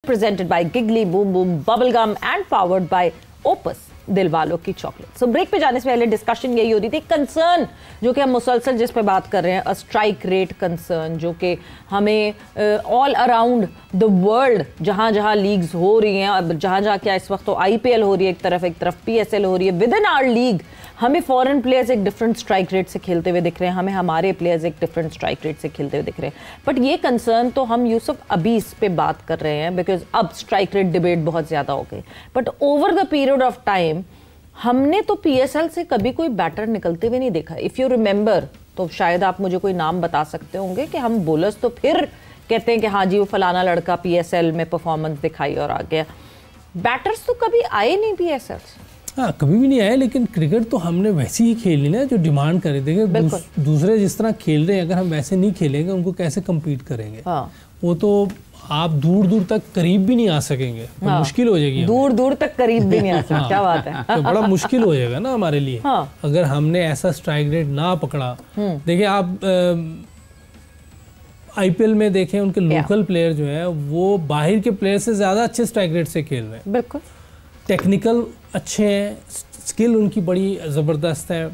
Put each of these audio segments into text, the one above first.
presented by Giggly Boom Boom Bubblegum and powered by Opus दिलवालों की chocolate. So break पे जाने से पहले डिस्कशन यही हो रही थी, कंसर्न जो कि हम मुसलसल जिस पे बात कर रहे हैं, अ स्ट्राइक रेट कंसर्न, जो कि हमें ऑल अराउंड द वर्ल्ड जहाँ जहाँ लीग्स हो रही हैं, अब जहाँ जहाँ क्या इस वक्त तो IPL हो रही है एक तरफ PSL हो रही है, विद इन आवर लीग हमें फॉरेन प्लेयर्स एक डिफरेंट स्ट्राइक रेट से खेलते हुए दिख रहे हैं, हमें हमारे प्लेयर्स एक डिफरेंट स्ट्राइक रेट से खेलते हुए दिख रहे हैं। बट ये कंसर्न तो हम यूसुफ अभी इस पे बात कर रहे हैं बिकॉज अब स्ट्राइक रेट डिबेट बहुत ज़्यादा हो गई, but over the period of time हमने तो PSL से कभी कोई बैटर निकलते हुए नहीं देखा। इफ़ यू रिमेंबर, तो शायद आप मुझे कोई नाम बता सकते होंगे कि हम बोलर्स तो फिर कहते हैं कि हाँ जी वो फलाना लड़का PSL में परफॉर्मेंस दिखाई और आ गया, बैटर्स तो कभी आए नहीं PSL से। हाँ, कभी भी नहीं आया, लेकिन क्रिकेट तो हमने वैसी ही खेली ना जो डिमांड करे। देखिए दूसरे जिस तरह खेल रहे हैं, अगर हम वैसे नहीं खेलेंगे उनको कैसे कम्पीट करेंगे। हाँ। वो तो आप दूर दूर तक करीब भी नहीं आ सकेंगे। हाँ। मुश्किल हो जाएगी, दूर दूर तक करीब भी नहीं आ सकते। क्या बात है। तो बड़ा मुश्किल हो जाएगा ना हमारे लिए। हाँ। अगर हमने ऐसा स्ट्राइक रेट ना पकड़ा। देखिए आप IPL में देखें, उनके लोकल प्लेयर जो है वो बाहर के प्लेयर से ज्यादा अच्छे स्ट्राइक रेट से खेल रहे हैं। बिल्कुल टेक्निकल अच्छे हैं, स्किल उनकी बड़ी ज़बरदस्त है,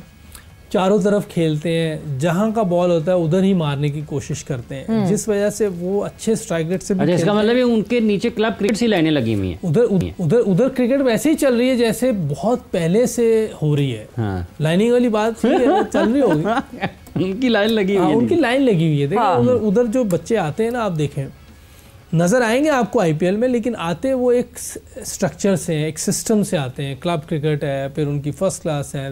चारों तरफ खेलते हैं, जहां का बॉल होता है उधर ही मारने की कोशिश करते हैं, जिस वजह से वो अच्छे स्ट्राइक रेट से भी इसका मतलब है उनके नीचे क्लब क्रिकेट सी लाइनें लगी हुई हैं। उधर क्रिकेट वैसे ही चल रही है जैसे बहुत पहले से हो रही है। हाँ। लाइनिंग वाली बात चल रही होगी। उनकी लाइन लगी हुई है। उनकी लाइन लगी हुई है। देखिए उधर जो बच्चे आते हैं ना, आप देखें नज़र आएंगे आपको IPL में, लेकिन आते वो एक स्ट्रक्चर से, एक सिस्टम से आते हैं। क्लब क्रिकेट है, फिर उनकी फर्स्ट क्लास है,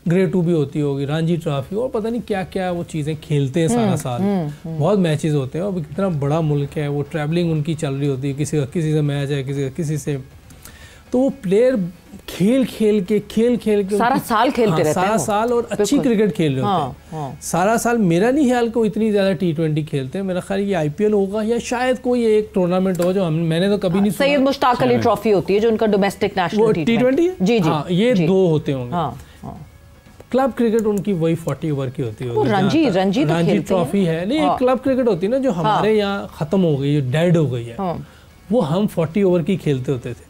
ग्रेड 2 भी होती होगी, रणजी ट्रॉफी और पता नहीं क्या क्या वो चीज़ें खेलते हैं सारा साल। बहुत मैचेस होते हैं और कितना बड़ा मुल्क है, वो ट्रैवलिंग उनकी चल रही होती है, किसी से मैच है, किसी से, तो वो प्लेयर खेल के सारा साल खेलते रहते हैं, सारा साल, और अच्छी क्रिकेट खेल रहे होते हैं सारा साल। मेरा नहीं ख्याल को इतनी ज़्यादा T20 खेलते हैं, मेरा ख्याल ये IPL होगा या शायद कोई एक टूर्नामेंट हो जो मैंने तो कभी नहीं सुना। सैयद मुश्ताक अली ट्रॉफी होती है जो उनका डोमेस्टिक नेशनल T20 है। जी जी, ये 2 होते होंगे। क्लब क्रिकेट उनकी वही 40 ओवर की होती है, रणजी ट्रॉफी है। नहीं, क्लब क्रिकेट होती है ना जो हमारे यहाँ खत्म हो गई, जो डेड हो गई है, वो हम 40 ओवर की खेलते होते थे।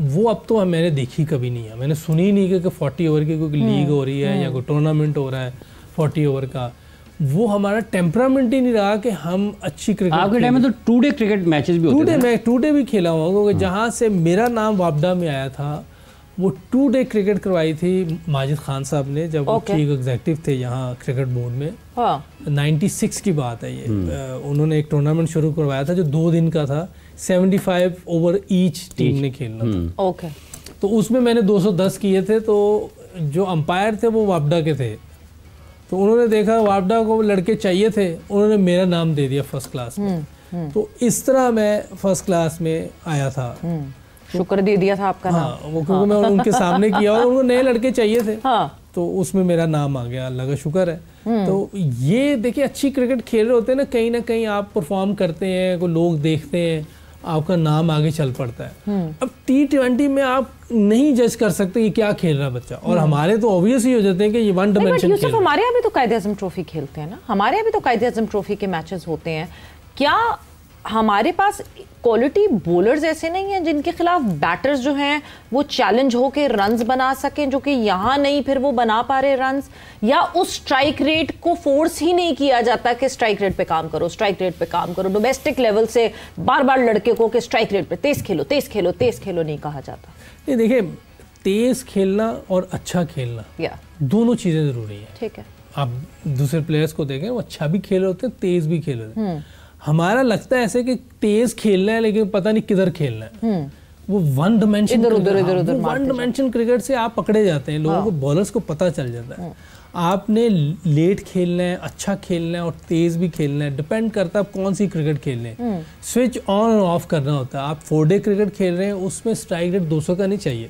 वो अब तो मैंने देखी कभी नहीं है, मैंने सुनी नहीं कि 40 ओवर की कोई लीग हो रही है या कोई टूर्नामेंट हो रहा है 40 ओवर का। वो हमारा टेम्परामेंट ही नहीं रहा कि हम अच्छी क्रिकेट। आपके टाइम में तो 2 डे क्रिकेट मैचेस भी होते थे। मैं 2 डे भी खेला हुआ, क्योंकि जहाँ से मेरा नाम वापडा में आया था वो 2 डे क्रिकेट करवाई थी माजिद खान साहब ने, जब वो चीफ एग्जीक्यूटिव थे यहाँ क्रिकेट बोर्ड में। 96 की बात है ये। उन्होंने एक टूर्नामेंट शुरू करवाया था जो 2 दिन का था, 75 ओवर ईच टीम ने खेलना था। ओके। तो उसमें मैंने 210 किए थे, तो जो अंपायर थे वो वापडा के थे, तो उन्होंने देखा वापडा को लड़के चाहिए थे, उन्होंने मेरा नाम दे दिया फर्स्ट क्लास में। तो इस तरह मैं फर्स्ट क्लास में आया था। शुक्र दे दिया था आपका नाम। वो क्योंकि मैं उनके सामने किया और उनको नए लड़के चाहिए थे। तो उसमें मेरा नाम आ गया, अल्लाह का शुक्र है। तो ये देखिए, अच्छी क्रिकेट खेल रहे होते हैं ना कहीं आप परफॉर्म करते हैं, कोई लोग देखते हैं, आपका नाम आगे चल पड़ता है। अब T20 में आप नहीं जज कर सकते कि क्या खेल रहा है बच्चा, और हमारे तो ऑब्वियस ही हो जाते हैं कि ये वन डायमेंशन खेल। हमारे यहाँ भी तो कायदे आज़म ट्रॉफी खेलते हैं ना, हमारे यहाँ भी तो कायदे आज़म ट्रॉफी के मैचेस होते हैं। क्या हमारे पास क्वालिटी बॉलर्स ऐसे नहीं हैं जिनके खिलाफ बैटर्स जो हैं वो चैलेंज हो के रन्स बना सकें, जो कि यहाँ नहीं फिर वो बना पा रहे रन्स, या उस स्ट्राइक रेट को फोर्स ही नहीं किया जाता कि स्ट्राइक रेट पे काम करो, स्ट्राइक रेट पे काम करो। डोमेस्टिक लेवल से बार बार लड़के को कि स्ट्राइक रेट पे तेज खेलो नहीं कहा जाता। नहीं, देखिए, तेज खेलना और अच्छा खेलना दोनों चीजें जरूरी है। ठीक है। आप दूसरे प्लेयर्स को देखें, वो अच्छा भी खेल रहे होते हैं, तेज भी खेल रहे हैं। हमारा लगता है ऐसे कि तेज खेलना है लेकिन पता नहीं किधर खेलना है। वो वन डायमेंशन क्रिकेट से आप पकड़े जाते हैं, लोगों को, बॉलर्स को पता चल जाता है। आपने लेट खेलना है, अच्छा खेलना है और तेज भी खेलना है, डिपेंड करता है आप कौन सी क्रिकेट खेल रहे हैं। स्विच ऑन और ऑफ करना होता है। आप 4 डे क्रिकेट खेल रहे हैं, उसमें स्ट्राइक रेट 200 का नहीं चाहिए,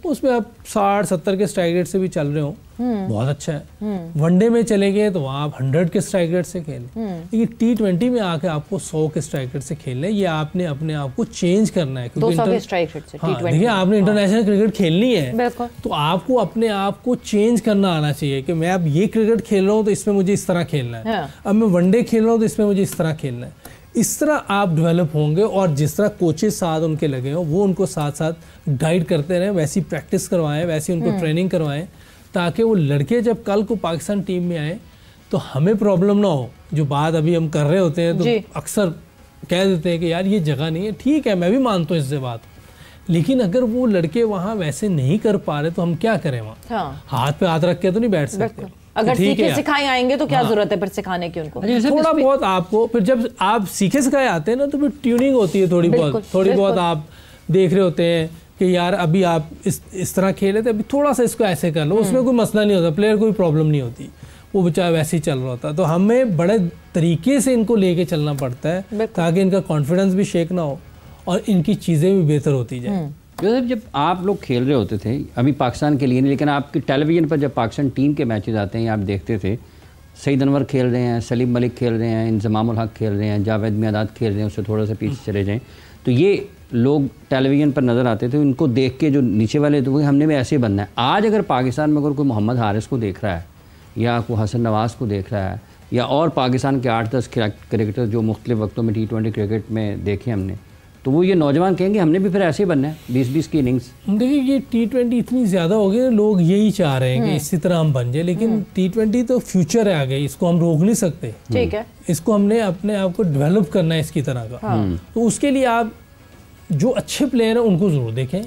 उसमें आप 60-70 के स्ट्राइक रेट से भी चल रहे हो, बहुत अच्छा है। वनडे में चले गए तो वहाँ आप 100 के स्ट्राइक रेट से खेलें, लेकिन T20 में आके आपको 100 के स्ट्राइक रेट से खेलना है। ये आपने अपने आप को चेंज करना है, क्योंकि 200 के स्ट्राइक रेट से देखिए, आपने इंटरनेशनल क्रिकेट खेलनी है तो आपको अपने आप को चेंज करना आना चाहिए कि मैं अब ये क्रिकेट खेल रहा हूँ तो इसमें मुझे इस तरह खेलना है, अब मैं वनडे खेल रहा हूँ तो इसमें मुझे इस तरह खेलना है। इस तरह आप डेवलप होंगे और जिस तरह कोचेस साथ उनके लगे हो वो उनको साथ साथ गाइड करते रहें, वैसी प्रैक्टिस करवाएं, वैसी उनको ट्रेनिंग करवाएं, ताकि वो लड़के जब कल को पाकिस्तान टीम में आए तो हमें प्रॉब्लम ना हो। जो बात अभी हम कर रहे होते हैं तो अक्सर कह देते हैं कि यार ये जगह नहीं है, ठीक है मैं भी मानता हूँ इससे बात, लेकिन अगर वो लड़के वहाँ वैसे नहीं कर पा रहे तो हम क्या करें वहाँ? हाँ। हाथ पे हाथ रख के तो नहीं बैठ सकते। अगर सीखे सिखाए आएंगे तो क्या जरूरत है फिर सिखाने की उनको? थोड़ा बहुत आपको, फिर जब आप सीखे सिखाए आते हैं ना तो फिर ट्यूनिंग होती है थोड़ी बहुत आप देख रहे होते हैं कि यार अभी आप इस तरह खेले थे, अभी थोड़ा सा इसको ऐसे कर लो, उसमें कोई मसला नहीं होता, प्लेयर कोई प्रॉब्लम नहीं होती, वो बेचारा वैसे ही चल रहा होता। तो हमें बड़े तरीके से इनको लेके चलना पड़ता है ताकि इनका कॉन्फिडेंस भी शेक ना हो और इनकी चीज़ें भी बेहतर होती जाए। जोसेफ, जब आप लोग खेल रहे होते थे, अभी पाकिस्तान के लिए नहीं, लेकिन आपके टेलीविज़न पर जब पाकिस्तान टीम के मैचेस आते हैं आप देखते थे, सईद अनवर खेल रहे हैं, सलीम मलिक खेल रहे हैं, इंजमाम उल हक खेल रहे हैं, जावेद मियादाद खेल रहे हैं, उससे थोड़ा सा पीछे चले जाएँ तो ये लोग टेलीविज़न पर नज़र आते थे, उनको देख के जो नीचे वाले तो हमने भी ऐसे ही बनना है। आज अगर पाकिस्तान में अगर कोई मोहम्मद हारिस को देख रहा है या कोई हसन नवाज़ को देख रहा है या और पाकिस्तान के 8-10 क्रिकेटर जो मुख्तलिफ वक्तों में T20 क्रिकेट में देखे हमने, तो वो ये नौजवान कहेंगे हमने भी फिर ऐसे ही बनना है, 20-20 की इनिंग्स। देखिए ये T20 इतनी ज़्यादा हो गई, लोग यही चाह रहे हैं कि इसी तरह हम बन जाए, लेकिन T20 तो फ्यूचर है आगे, इसको हम रोक नहीं सकते। ठीक है, इसको हमने अपने आप को डेवलप करना है इसकी तरह का। तो उसके लिए आप जो अच्छे प्लेयर हैं उनको ज़रूर देखें,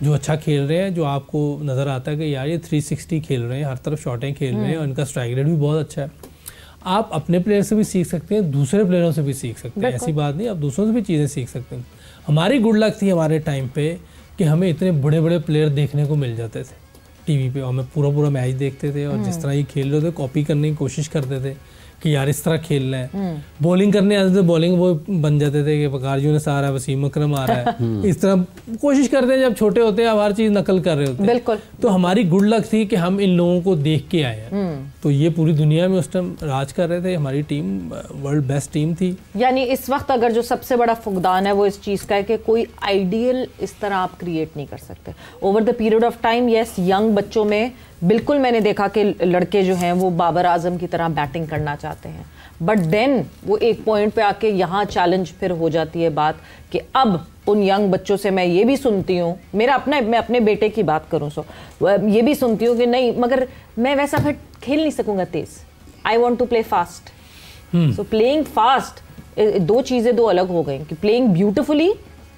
जो अच्छा खेल रहे हैं, जो आपको नज़र आता है कि यार ये 360 खेल रहे हैं, हर तरफ शॉटें खेल रहे हैं और इनका स्ट्राइक रेट भी बहुत अच्छा है। आप अपने प्लेयर से भी सीख सकते हैं, दूसरे प्लेयरों से भी सीख सकते हैं, ऐसी बात नहीं, आप दूसरों से भी चीज़ें सीख सकते हैं। हमारी गुड लक थी हमारे टाइम पे कि हमें इतने बड़े बड़े प्लेयर देखने को मिल जाते थे टीवी पे, हमें पूरा मैच देखते थे और जिस तरह ये खेल रहे थे कॉपी करने की कोशिश करते थे कि यार इस तरह खेलना है। बॉलिंग करने आते थे, बॉलिंग वो बन जाते थे कि बकार यूनिस आ रहा है, वसीम अकरम आ रहा है, इस तरह कोशिश करते हैं। जब छोटे होते हैं अब हर चीज़ नकल कर रहे होते हैं। बिल्कुल। तो हमारी गुड लक थी कि हम इन लोगों को देख के आए हैं। तो ये पूरी दुनिया में उस टाइम राज कर रहे थे, हमारी टीम वर्ल्ड बेस्ट टीम थी। यानी इस वक्त अगर जो सबसे बड़ा फुकदान है वो इस चीज़ का है कि कोई आइडियल इस तरह आप क्रिएट नहीं कर सकते। Over the period of time yes, young बच्चों में बिल्कुल मैंने देखा कि लड़के जो हैं वो बाबर आजम की तरह बैटिंग करना चाहते हैं, बट देन वो एक पॉइंट पे आके यहाँ चैलेंज फिर हो जाती है बात कि अब उन यंग बच्चों से मैं ये भी सुनती हूँ, मैं अपने बेटे की बात करूँ ये भी सुनती हूँ कि नहीं मगर मैं वैसा फिर खेल नहीं सकूँगा तेज, I want to play fast. So playing fast, दो चीज़ें दो अलग हो गई कि प्लेइंग ब्यूटिफुली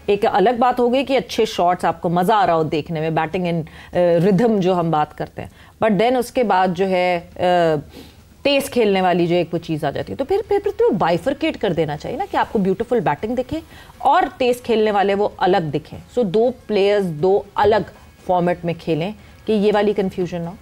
एक अलग बात हो गई कि अच्छे शॉट्स आपको मज़ा आ रहा हो देखने में, बैटिंग इन रिदम जो हम बात करते हैं, बट देन उसके बाद जो है तेज खेलने वाली जो एक वो चीज़ आ जाती है। तो फिर तो बाइफरकेट कर देना चाहिए ना कि आपको ब्यूटीफुल बैटिंग दिखे और तेज खेलने वाले वो अलग दिखें। सो दो प्लेयर्स दो अलग फॉर्मेट में खेलें कि ये वाली कंफ्यूजन ना हो।